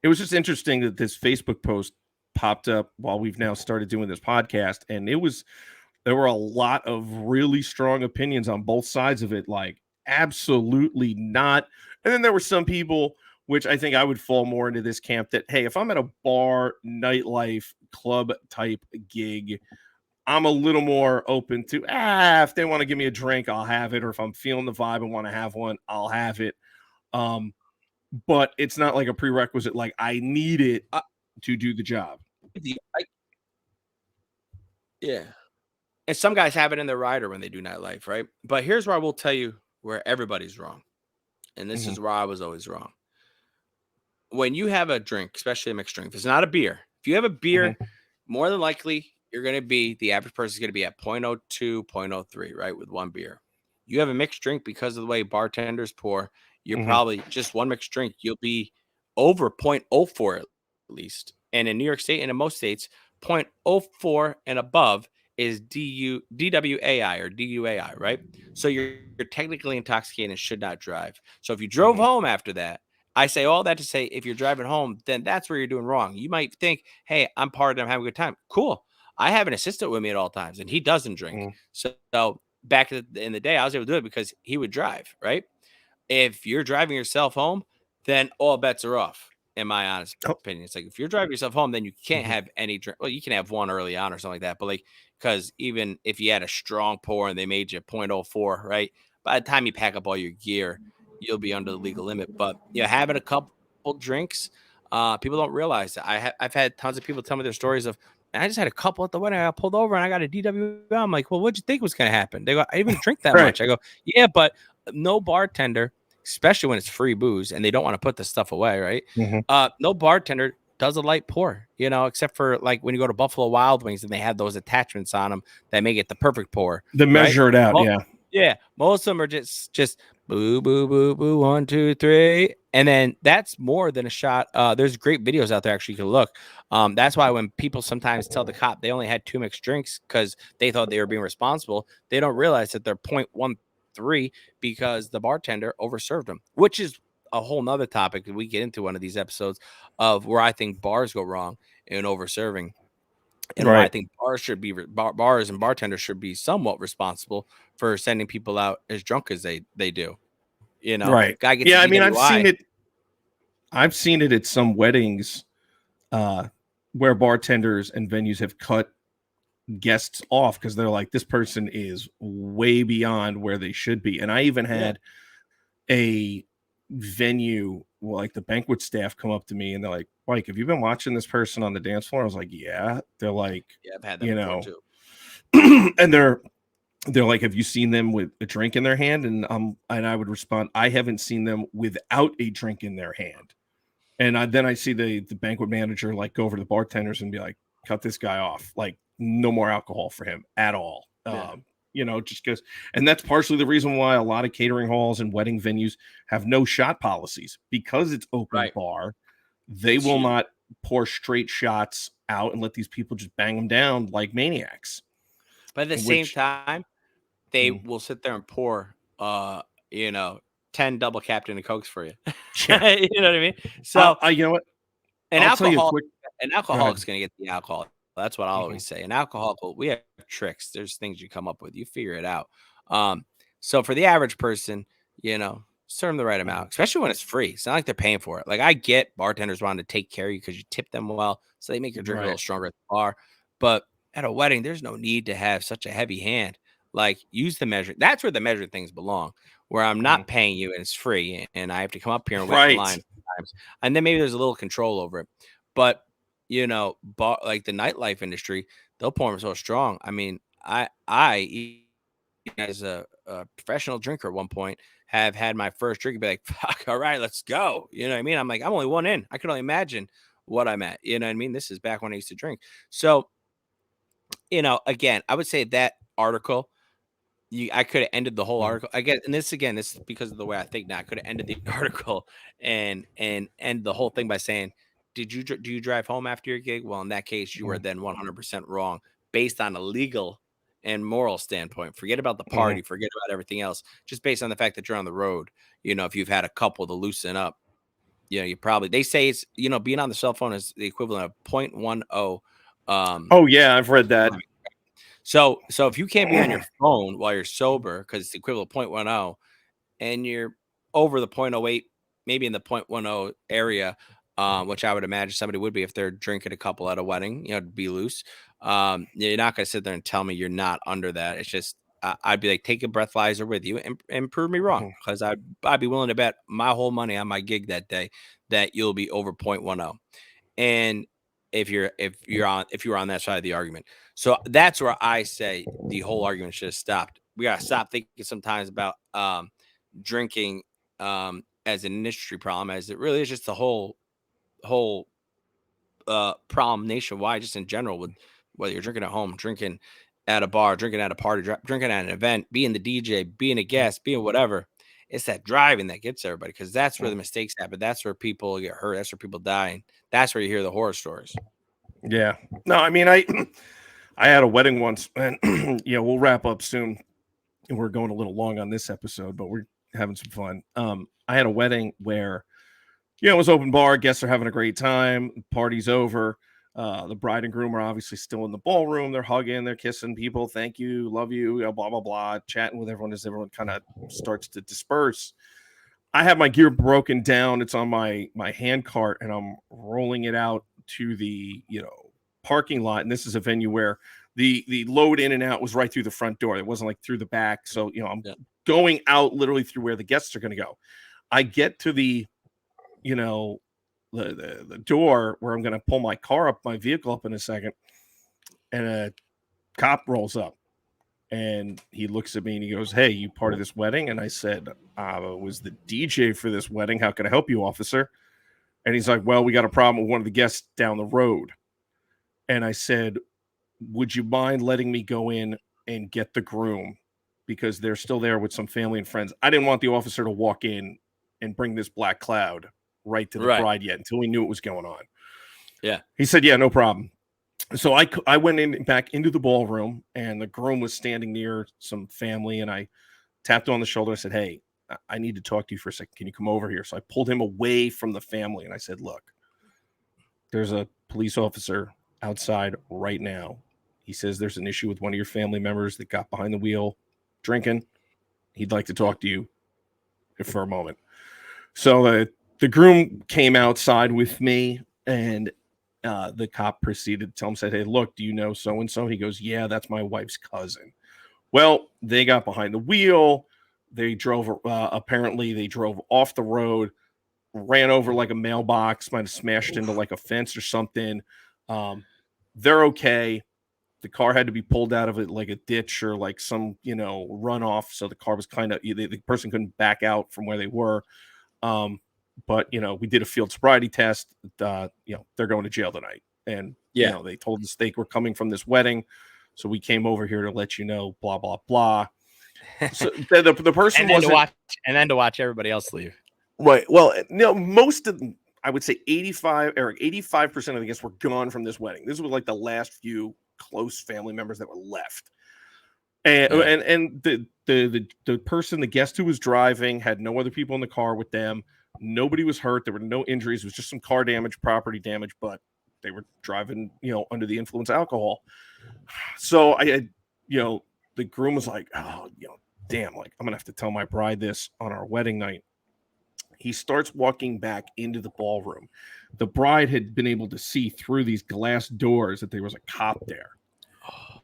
It was just interesting that this Facebook post popped up while we've now started doing this podcast, and there were a lot of really strong opinions on both sides of it, like absolutely not. And then there were some people, which I think I would fall more into this camp, that hey, if I'm at a bar, nightlife, club type gig, I'm a little more open to if they want to give me a drink, I'll have it, or if I'm feeling the vibe and want to have one, I'll have it. But it's not like a prerequisite, like I need it Uh, to do the job. Yeah. And some guys have it in their rider when they do nightlife, right? But here's where I will tell you where everybody's wrong. And this Mhm. is where I was always wrong. When you have a drink, especially a mixed drink, if it's not a beer, if you have a beer, more than likely you're going to be, the average person is going to be at 0.02, 0.03, right? With one beer. You have a mixed drink, because of the way bartenders pour, you're Mhm. probably just one mixed drink, you'll be over 0.04 at least. And in New York State and in most states, 0.04 and above is DWAI or DUAI, right? So you're technically intoxicated and should not drive. So if you drove Mhm. home after that, I say all that to say, if you're driving home, then that's where you're doing wrong. You might think, "Hey, I'm partying, I'm having a good time." Cool. I have an assistant with me at all times, and he doesn't drink. Mhm. So back in the day, I was able to do it because he would drive, right? If you're driving yourself home, then all bets are off, in my honest Oh, opinion. It's like, if you're driving yourself home, then you can't mhm. have any drink. Well, you can have one early on or something like that. But like, because even if you had a strong pour and they made you 0.04, right? By the time you pack up all your gear, you'll be under the legal limit. But having a couple drinks, people don't realize that. I've had tons of people tell me their stories of, "I just had a couple at the wedding. I got pulled over and I got a DWI." I'm like, "Well, what'd you think was going to happen?" They go, "I didn't even drink that Right. much." I go, "Yeah, but no bartender, especially when it's free booze and they don't want to put the stuff away, right? Mhm. No bartender does a light pour, except for like when you go to Buffalo Wild Wings and they have those attachments on them that make it the perfect pour, The right? measure it out, Well, yeah. yeah, most of them are just boo, boo, boo, boo, 1, 2, 3. And then that's more than a shot. There's great videos out there actually you can look. That's why when people sometimes tell the cop they only had 2 mixed drinks because they thought they were being responsible, they don't realize that they're 0.13 because the bartender overserved them, which is a whole nother topic that we get into one of these episodes of where I think bars go wrong in overserving. And why I Right. think bars and bartenders should be somewhat responsible for sending people out as drunk as they do. Right. Guy gets a Yeah, I mean, DWI. I've seen it at some weddings, uh, where bartenders and venues have cut guests off because they're like, this person is way beyond where they should be. And I even Yeah, had a venue, like the banquet staff, come up to me and they're like, "Mike, have you been watching this person on the dance floor?" I was like, "Yeah." They're like, yeah, I've had that you before know, too. and they're like, "Have you seen them with a drink in their hand?" And I would respond, "I haven't seen them without a drink in their hand." And then I see the banquet manager like go over to the bartenders and be like, "Cut this guy off. Like, no more alcohol for him at all." Yeah, Just because, and that's partially the reason why a lot of catering halls and wedding venues have no shot policies, because it's open right. bar. They It's will huge. not pour straight shots out and let these people just bang them down like maniacs. But at the same Which, time, they mm, will sit there and pour, you know, 10 double Captain and Cokes for you. yeah, You know what I mean? So you know what? an I'll tell you a alcohol, quick. an Go ahead. alcoholic's going to get the alcohol. That's what I'll always say. And alcohol, we have tricks. There's things you come up with. You figure it out. So for the average person, serve them the right amount, especially when it's free. It's not like they're paying for it. Like, I get bartenders wanting to take care of you because you tip them well, so they make your drink a little stronger at the bar. But at a wedding, there's no need to have such a heavy hand. Like, use the measure. That's where the measure things belong, where I'm not paying you and it's free, and I have to come up here and wait in line sometimes. And then maybe there's a little control over it. But like the nightlife industry, they'll pour them so strong. I mean, I as a professional drinker at one point have had my first drink and be like, fuck, all right, let's go. You know what I mean? I'm like, I'm only one in. I can only imagine what I'm at. You know what I mean? This is back when I used to drink. So, again, I would say that article, I could have ended the whole article. I guess, and this is because of the way I think now. I could have ended the article and end the whole thing by saying, do you drive home after your gig? Well, in that case, you were then 100% wrong based on a legal and moral standpoint. Forget about the party, forget about everything else. Just based on the fact that you're on the road. If you've had a couple to loosen up, you probably, they say it's, being on the cell phone is the equivalent of 0.10. Oh yeah, I've read that. So if you can't be on your phone while you're sober, because it's the equivalent of 0.10, and you're over the 0.08, maybe in the 0.10 area, which I would imagine somebody would be if they're drinking a couple at a wedding, to be loose. You're not going to sit there and tell me you're not under that. It's just, I'd be like, take a breathalyzer with you and prove me wrong, because I'd be willing to bet my whole money on my gig that day that you'll be over 0.10. And if you're on that side of the argument. So that's where I say the whole argument should have stopped. We got to stop thinking sometimes about drinking as an industry problem, as it really is just the whole problem nationwide, just in general, with whether you're drinking at home, drinking at a bar, drinking at a party, drinking at an event, being the DJ, being a guest, being whatever. It's that driving that gets everybody, because that's where the mistakes happen. That's where people get hurt. That's where people die. And that's where you hear the horror stories. Yeah. No, I mean, I had a wedding once, and we'll wrap up soon. And we're going a little long on this episode, but we're having some fun. I had a wedding where, it was open bar. Guests are having a great time. Party's over. The bride and groom are obviously still in the ballroom. They're hugging, they're kissing people. Thank you, love you, blah, blah, blah, chatting with everyone as everyone kind of starts to disperse. I have my gear broken down. It's on my hand cart, and I'm rolling it out to the, parking lot. And this is a venue where the load in and out was right through the front door. It wasn't like through the back. So, I'm going out literally through where the guests are going to go. I get to the, the door where I'm going to pull my vehicle up in a second, and a cop rolls up, and he looks at me and he goes, "Hey, you part of this wedding?" And I said, "I was the DJ for this wedding. How can I help you, officer?" And he's like, "Well, we got a problem with one of the guests down the road." And I said, "Would you mind letting me go in and get the groom, because they're still there with some family and friends?" I didn't want the officer to walk in and bring this black cloud right to the bride yet, until we knew what was going on. Yeah. He said, "Yeah, no problem." So I went back into the ballroom, and the groom was standing near some family, and I tapped him on the shoulder. I said, "Hey, I need to talk to you for a second. Can you come over here?" So I pulled him away from the family, and I said, "Look, there's a police officer outside right now. He says there's an issue with one of your family members that got behind the wheel drinking. He'd like to talk to you for a moment." So the groom came outside with me, and the cop proceeded to tell him, said, "Hey, look, do you know so-and-so?" He goes, "Yeah, that's my wife's cousin." Well, they got behind the wheel. They drove, apparently they drove off the road, ran over like a mailbox, might have smashed into like a fence or something. They're okay. The car had to be pulled out of it like a ditch or like some, runoff. So the car was kind of, the person couldn't back out from where they were. But we did a field sobriety test. They're going to jail tonight. And, they told us they were coming from this wedding. So we came over here to let you know, blah, blah, blah. So the person to watch everybody else leave. Right. Well, most of, I would say 85% of the guests were gone from this wedding. This was like the last few close family members that were left. And the person, the guest who was driving, had no other people in the car with them. Nobody was hurt. There were no injuries. It was just some car damage, property damage. But they were driving, under the influence of alcohol. So I had, the groom was like, oh, damn, like I'm gonna have to tell my bride this on our wedding night. He starts walking back into the ballroom. The bride had been able to see through these glass doors that there was a cop there.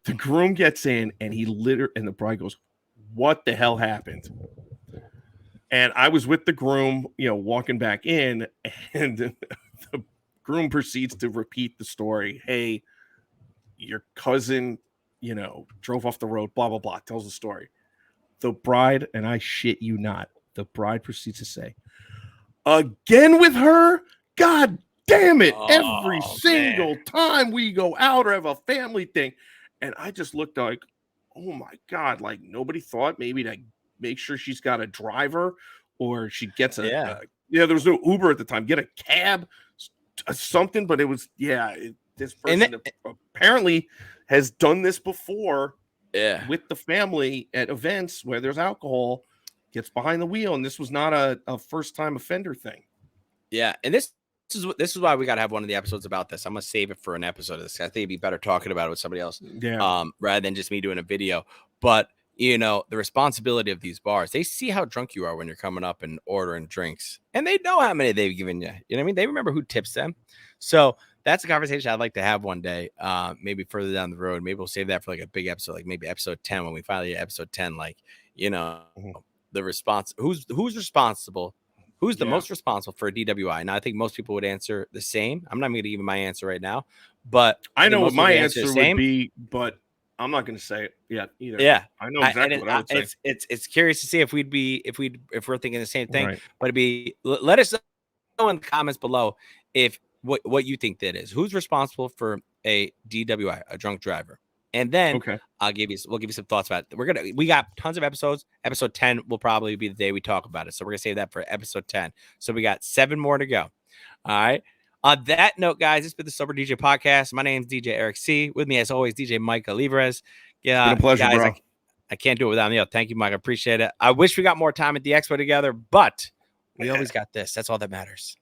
The groom gets in and and the bride goes, what the hell happened? And I was with the groom, walking back in, and the groom proceeds to repeat the story. Hey, your cousin, drove off the road, blah, blah, blah, tells the story. The bride, and I shit you not, the bride proceeds to say, again with her? God damn it. Every single time we go out or have a family thing. And I just looked like, oh my God, like nobody thought maybe to make sure she's got a driver or she gets there was no Uber at the time, get a cab, something. But it was, this person apparently has done this before with the family at events where there's alcohol, gets behind the wheel. And this was not a first time offender thing. Yeah. And this is why we got to have one of the episodes about this. I'm going to save it for an episode of this. I think it'd be better talking about it with somebody else rather than just me doing a video. But, the responsibility of these bars, they see how drunk you are when you're coming up and ordering drinks. And they know how many they've given you. You know what I mean? They remember who tips them. So that's a conversation I'd like to have one day, maybe further down the road. Maybe we'll save that for like a big episode, like maybe episode 10 when we finally get episode 10, like, the response, who's responsible. Who's the most responsible for a DWI? Now, I think most people would answer the same. I'm not going to give you my answer right now, but I know what my answer would be, but I'm not going to say it yet either. Yeah, I know exactly what I would say. It's curious to see if we're thinking the same thing. Right. But let us know in the comments below if what you think that is. Who's responsible for a DWI, a drunk driver? And then we'll give you some thoughts about it. We got tons of episodes. Episode 10 will probably be the day we talk about it. So we're gonna save that for episode 10. So we got 7 more to go. All right. On that note, guys, it's been the Sober DJ podcast. My name's DJ Eric C. With me, as always, DJ Mike Alvarez. Yeah, it's been a pleasure, guys, bro. I can't do it without you. Thank you, Mike. I appreciate it. I wish we got more time at the expo together, but we always got this. That's all that matters.